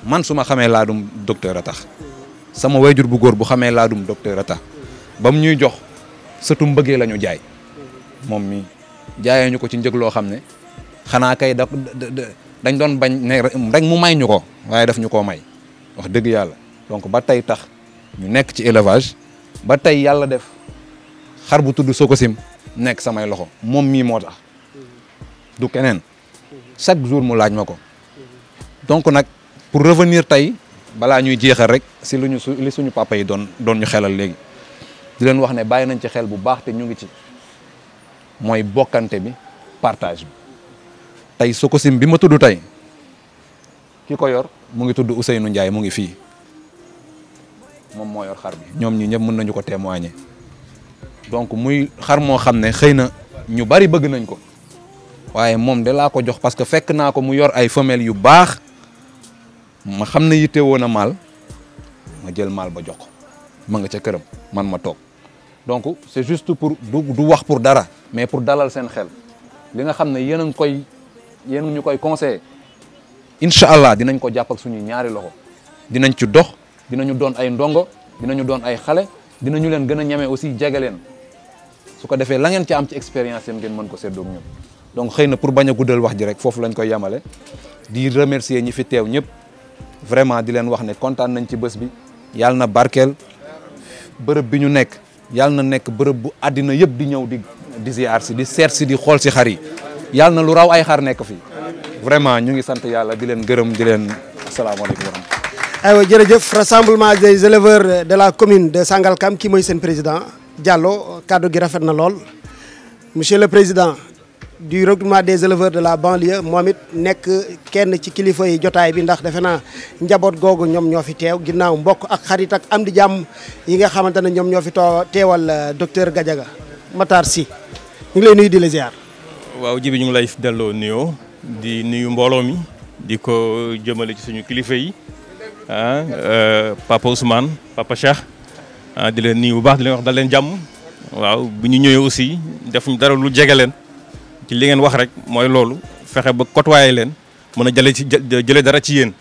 man su ma xamee laadum docteur a tax sama wayjur bu góor bu xamee laadum docteur a tax ba mu ñuy jox sëtu mbëggee la ñu jaay moom mi jaayee ñu ko ci njëg loo xam ne xanaa kay dañ doon bañ ne rek mu may ñu ko waaye daf ñu koo may wax dëgg yàlla donc ba tey tax ñu nekk ci élevage ba tey yàlla def xar bu tudd Sokosim nekk samay loxo moom mii moo tax du keneen chaque jour mu laaj ma ko donc nag pour revenir tey balaa ñuy jeexal rek si li suñu papa yi doon ñu xelal léegi di leen wax ne bàyyi nañ ci xel bu baax te ñu ngi ci mooy bokkante bi partage bi tey Sokosim bi ma tudd tey ki ko yor mu ngi tudd Ousseynou Ndiaye mu ngi fii moom moo yor xar bi ñoom ñi ñëpp mën nañu ko témoigner donc muy xar moo xam ne xëy na ñu bari bëgg nañ ko waaye moom de laa ko jox parce que fekk naa ko mu yor ay femelles yu baax ma xam ne yitte woon a maal ma jël maal ba jox ko ma nga ca këram man ma toog donc c'est juste pour du wax pour dara mais pour dalal seen xel li nga xam ne yéen a ñu koy conseillé incha allah dinañ ko jàpp ak suñuy ñaari loxo dinañ ci dox dinañu doon ay ndongo dinañu doon ay xale dinañu leen gën a ñeme aussi jege leen su ko defee la ngeen ci am ci expérience yam ngeen mën ko séddoog ñun donc xëy na pour bañ a guddal wax ji rek foofu lañ koy yemale di remercier ñi fi teew ñëpp vraiment di leen wax ne kontaan nañ ci bés bi yàlla na barkeel bërëb bi ñu nekk yàlla na nekk bërëb bu àddina yëpp di ñëw di ziar si di seet si di xool si xar yi yàlla na lu raw ay xar nekk fii vraiment ñu ngi sant yàlla di leen gërëm di leen asalaamaaleykum wa rahmatulah. aywa jërëjëf rassemblement des éleveurs de la commune de Sangalkam kii mooy seen président Diallo kaddu gi rafet na lool monsieur le président du regroupement des éleveurs de la banlieue moom it nekk kenn ci kilifa yi jotaay bi ndax defe naa njaboot googu ñoom ñoo fi teew ginnaaw mbokk ak xarit ak am di jàmm yi nga xamante ne ñoom ñoo fi teewal docteur Gadiaga Matar Sy ñu ngi lay nuyu di la ziar. waaw Jibi ñu ngi lay delloo nuyoo di nuyu mbooloo mi di ko jëmale ci suñu kilifa yi papa Ousmane papa Cheikh di leen nuyu bu baax di leen wax dal leen jàmm waaw bu ñu ñëwee aussi defuñu dara lu jege leen ci li ngeen wax rek mooy loolu fexe ba côtoyer leen mën a jëlee dara ci yéen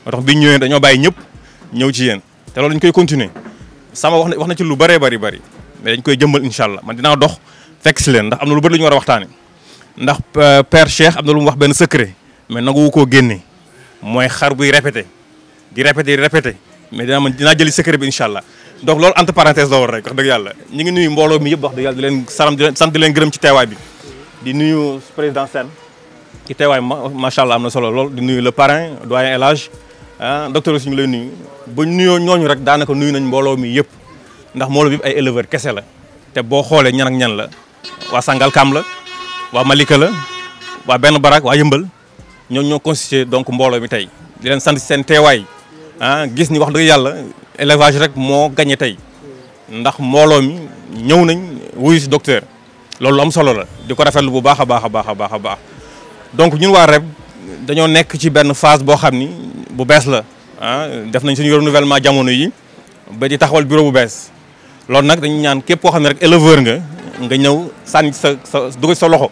moo tax bi ñu ñëwee dañoo bàyyi ñëpp ñëw ci yéen te loolu dañ koy continuer sama wax na ci lu bëree bëri mais dañ koy jëmbal incha allah man dinaa dox fekk si leen ndax am na lu bëri lu ñu war a waxtaane ndax père Cheikh am na lu mu wax benn secret mais nangu koo génne mooy xar buy répété di répété mais dinaa jëli secret bi incha allah donc loolu entre parenthèse la war rek wax dëgg yàlla ñu ngi nuyu mbooloo mi yëpp wax dëgg yàlla di leen sant di leen gërëm ci teewaay bi di nuyu président Sène ci teewaay macha allah am na solo lool di nuyu le parrain doyen El Hadj docteur aussi ñu lay nuyu ba nuyoo ñooñu rek daanaka nuyu nañ mbooloo mi yëpp ndax mbooloo bi yëpp ay éleveur kese la te boo xoolee ñan ak ñan la waa Sangalkam la waa Malika la waa Benn Barak waa Yëmbal ñoo constitué donc mbooloo mi tey di leen sant seen teewaay gis ni wax dëgg yàlla élevage rek moo gagné tey ndax mbooloo mi ñëw nañ wuyu si docteur loolu am solo la di ko rafetlu bu baax a baax donc ñun waa REB dañoo nekk ci benn phase boo xam ni bu bees la def nañ suñu renouvellement jamono yi ba di taxawal bureau bu bees loolu nag dañu ñaan képp koo xam ne rek éleveur nga ñëw sànni sa dugal sa loxo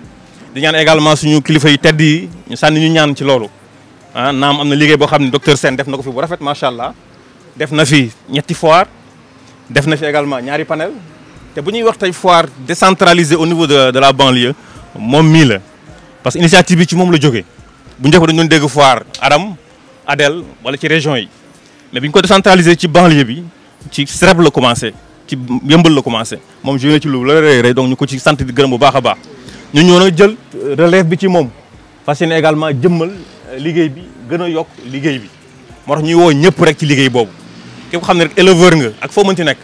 di ñaan également suñu kilifa yi tedd yi ñu sànni ñu ñaan ci loolu naam am na liggéey boo xam ne docteur Sène def na ko fi bu rafet macha allah def na fi ñetti foire def na fi également ñaari panel te bu ñuy wax tey foire décentralisée au niveau de la banlieue moom mii la parce que initiative bi ci moom la jógee bu njëkk dañu doon dégg foire Adam Adel wala ci région yi mais bi ñu ko décentralisé ci banlieue bi ci REB la commencé ci Yëmbal la commencé moom joué na ci lu la rëy donc ñu ko ci sant di gërëm bu baax a baax ñu ñëw nag jël relève bi ci moom fas yéene également jëmmal liggéey bi gën a yokk liggéey bi moo tax ñuy woo ñëpp rek ci liggéey boobu képp xam ne rek éleveur nga ak foo mënti nekk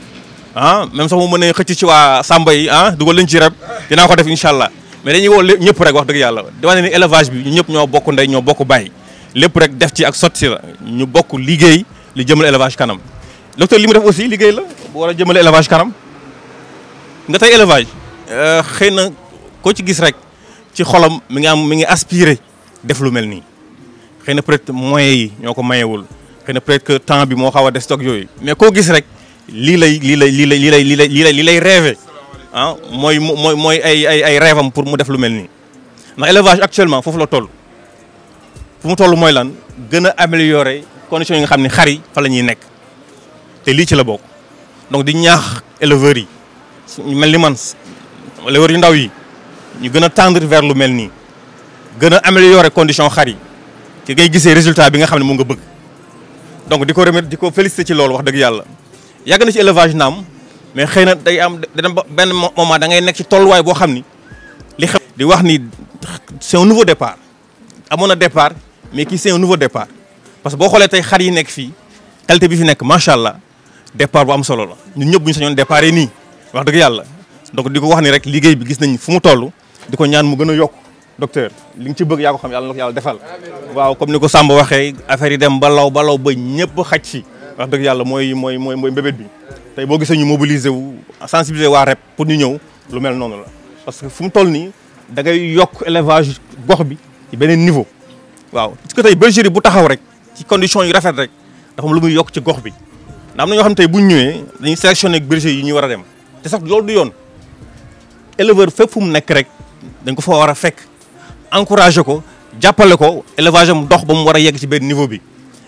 même sax mu mën a xëcc ci waa Samba yi dugal lañ ci REB dinaa ko def incha allah mais dañuy woo ñëpp rek wax dëgg yàlla di wane ni élevage bi ñu ñëpp ñoo bokk ndey ñoo bokk bàyyi lépp rek def ci ak sotti la ñu bokk liggéey li jëmale élevage kanam docteur li mu def aussi liggéey la bu war a jëmale élevage kanam nga tey élevage xëy na koo ci gis rek ci xolam mi ngi aspiré def lu mel nii xëy na peut-être moyens yi ñoo ko mayewul xëy na peut-être que temps bi moo xaw a des stock yooyu mais koo gis rek lii lay rêvé mooy ay rêve am pour mu def lu mel nii ndax élevage actuellement foofu la toll fu mu toll mooy lan gën a améliorer conditions yi nga xam ne xar yi fa la ñuy nekk te lii ci la bokk donc di ñaax éleveurs yi ñu mel ni man éleveurs yu ndaw yi ñu gën a tendre vers lu mel nii gën a améliorer condition xar yi ci ngay gisee résultat bi nga xam ne mu nga bëgg donc di ko remercier di ko féliciter ci loolu wax dëgg yàlla yàgg na ci élevage naam mais xëy na day am benn moment da ngay nekk ci tolluwaay boo xam ni li xew di wax ni c'est un nouveau départ amoon na départ mais kii c'est un nouveau départ parce que boo xoolee tey xar yi nekk fii qualité bi fi nekk macha allah départ bu am solo la ñun ñëpp bu ñu sañoon départ yi nii wax dëgg yàlla donc di ko wax ni rek liggéey bi gis nañ fu mu toll di ko ñaan mu gën a yokk docteur li nga ci bëgg yaa ko xam yàlla na ko yàlla defal waaw comme ni ko Samba waxee affaire yi dem ba law ba ñëpp xaj si wax dëgg yàlla mooy mbébét bi tey boo gisee ñu mobiliser wu sensibiliser waa REB pour ñu ñëw lu mel noonu la parce que fu mu toll nii da ngay yokk élevage gox bi ci beneen niveau waaw parce que tey bergerie bu taxaw rek ci conditions yu rafet rek dafa am lu muy yokk ci gox bi ndax am na ñoo xam tey bu ñu ñëwee dañuy sélectionné berger yi ñu war a dem te sax loolu du yoon éleveur fépp fu mu nekk rek dañ ko fa war a fekk encouragé ko jàppale ko élevage am dox ba mu war a yegg ci benn niveau bi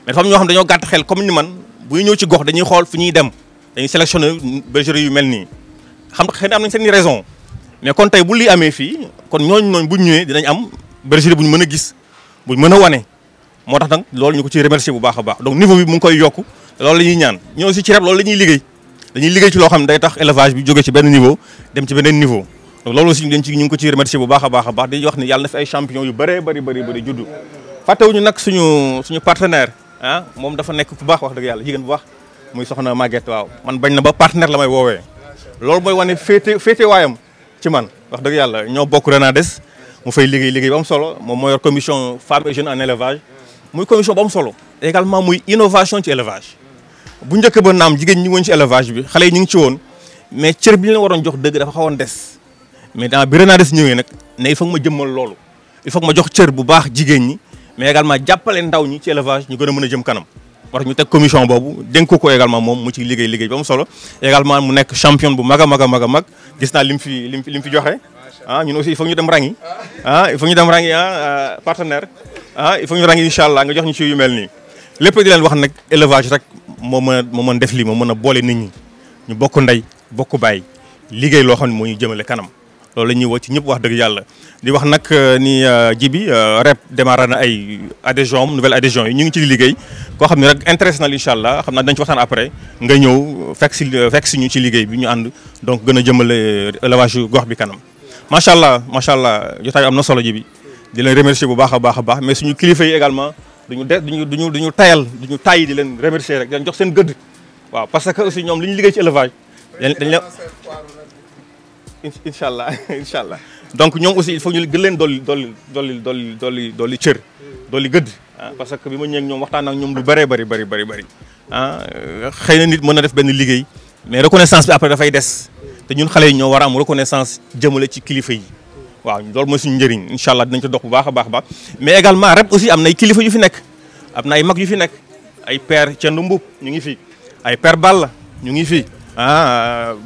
mais dafa am ñoo xam dañoo gàtt xel comme ni man buy ñëw ci gox dañuy xool fu ñuy dem dañuy sélectionné bergerie yu mel nii xam xëy na am nañ seen raison mais kon tey bu lii amee fii kon ñooñu noonu bu ñu ñëwee dinañ am bergerie bu ñu mën a gis bu ñu mën a wane moo tax nag loolu ñu ko ciy remercier bu baax a baax donc niveau bi mu ngi koy yokku loolu la ñuy ñaan ñoo aussi ci rek loolu la ñuy liggéey dañuy liggéey ci loo xam ne day tax élevage bi jóge ci benn niveau dem ci beneen niveau donc loolu aussi ñu ngi ko ciy remercier bu baax a baax di wax ni yàlla na fi ay champion yu bëree bëri juddu fàttewuñu nag suñu partenaire ah moom dafa nekk ku baax wax dëgg yàlla jigéen bu baax muy soxna Maguette waaw man bañ na ba partenaire la may woowee loolu mooy wane féete waayam ci man wax dëgg yàlla ñoo bokk Renades mu fay liggéey ba am solo moom moo yor commission femmes et jeunes en élevage muy commission bu am solo également muy innovation ci élevage bu njëkk ba naam jigéen ñi woon ci élevage bi xale yi ñu ngi ci woon mais cër bi ñu leen waroon jox dëgg dafa xawoon des mais dans bi Renades ñëwee nag ne il faut que ma jëmmal loolu il faut que ma jox cër bu baax jigéen ñi mais également jàppale ndaw ñi ci élevage ñu gën a mën a jëm kanam war ñu teg commission boobu dénk ko également moom mu ci liggéey ba mu solo également mu nekk champion bu mag a mag gis naa lim fi joxe ah ñun aussi il faut ñu dem rangi partenaire il faut ñu rangi incha allah nga jox ñu ci yu mel nii lépp di leen wax nag élevage rek moo mën def lii moo mën a boole nit ñi ñu bokk ndey bokk baay liggéey loo xam ne moo ñu jëmale kanam loolu la ñuy woo ci ñëpp wax dëgg yàlla di wax nag ni Djibi REP démarré na ay adhésion nouvelle adhésion yi ñu ngi ci liggéey koo xam ne rek intéressé na incha allah xam naa dañ ci waxtaan après nga ñëw fekk si ñu ci liggéey bi ñu ànd donc gën a jëmale élevage gox bi kanam macha allah jotaay am na solo Djibi di leen remercier bu baax a baax mais suñu kilifa yi également duñu tàyyi di leen remercier rek di leen jox seen gëdd waaw parce que aussi ñoom li ñu liggéey ci élevage dañ leen incha allah donc ñoom aussi il faut ñu gën leen dolli cër dolli gëdd parce que bi ma ñëwee ak ñoom waxtaan ak ñoom lu bëree bëri xëy na nit mën na def benn liggéey mais reconnaissance bi après dafay des te ñun xale yi ñoo war a am reconnaissance jëmale ci kilifa yi waaw loolu mooy suñu njëriñ incha allah dinañ ko dox bu baax a baax mais également REP aussi am na ay kilifa yu fi nekk am na ay mag yu fi nekk ay père Thiendou Mboup ñu ngi fi ay père Balla ñu ngi fi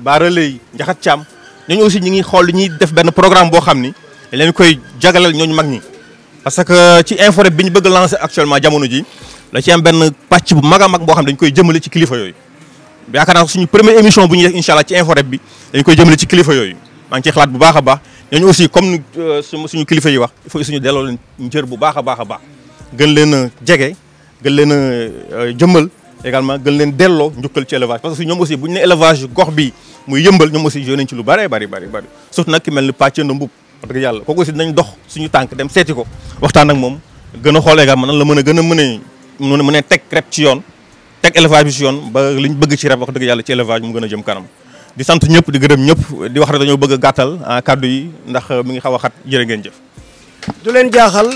Baara Lay Njaxat Thiam ñooñu aussi ñu ngi xool li ñuy def benn programme boo xam ni leen koy jagaleel ñooñu mag ñi parce que ci InfoREP bi ñu bëgg lancer actuellement jamono ji la ci am benn pàcc bu mag a mag boo xam ne dañu koy jëmale ci kilifa yooyu yaakaar naa suñu première émission bu ñuy def incha allah ci InfoREP bi dañ koy jëmale ci kilifa yooyu maa ngi ciy xalaat bu baax a baax ñooñu aussi comme suñu kilifa yi wax il faut suñu delloo leen njër bu baax a baax gën leen a jege gën leen a jëmmal également gën leen delloo njukkal ci élevage parce que ñoom aussi bu ñu ne élevage gox bi muy yëmbal ñoom aussi joué nañ ci lu bari surtout nag ki mel ni Thiendou Mboup wax dëgg yàlla kooku aussi dinañ dox suñu tànk dem seeti ko waxtaan ak moom gën a xool également nan la mën a teg REP ci yoon teg élevage bi ci yoon ba liñ bëgg ci REP wax dëgg yàlla ci élevage mu gën a jëm kanam di sant ñëpp di gërëm ñëpp di wax rek dañoo bëgg a gàttal kàddu yi ndax mi ngi xaw a xat jërë ngeen jëf. du leen jaaxal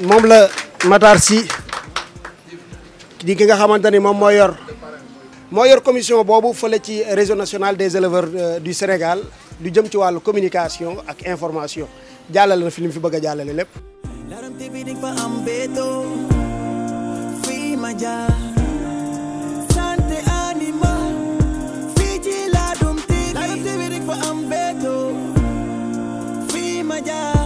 moom la Matar Sy di ki nga xamante ni moom moo yor commission boobu fële ci réseau national des éleveurs du Sénégal du jëm ci wàllu communication ak information jàllale na fi li mu fi bëgg a jàllale lépp. Ladoum TV di fa am béto fii ma jaar santé animal fii ci Ladoum TV di fa am béto fii ma jaar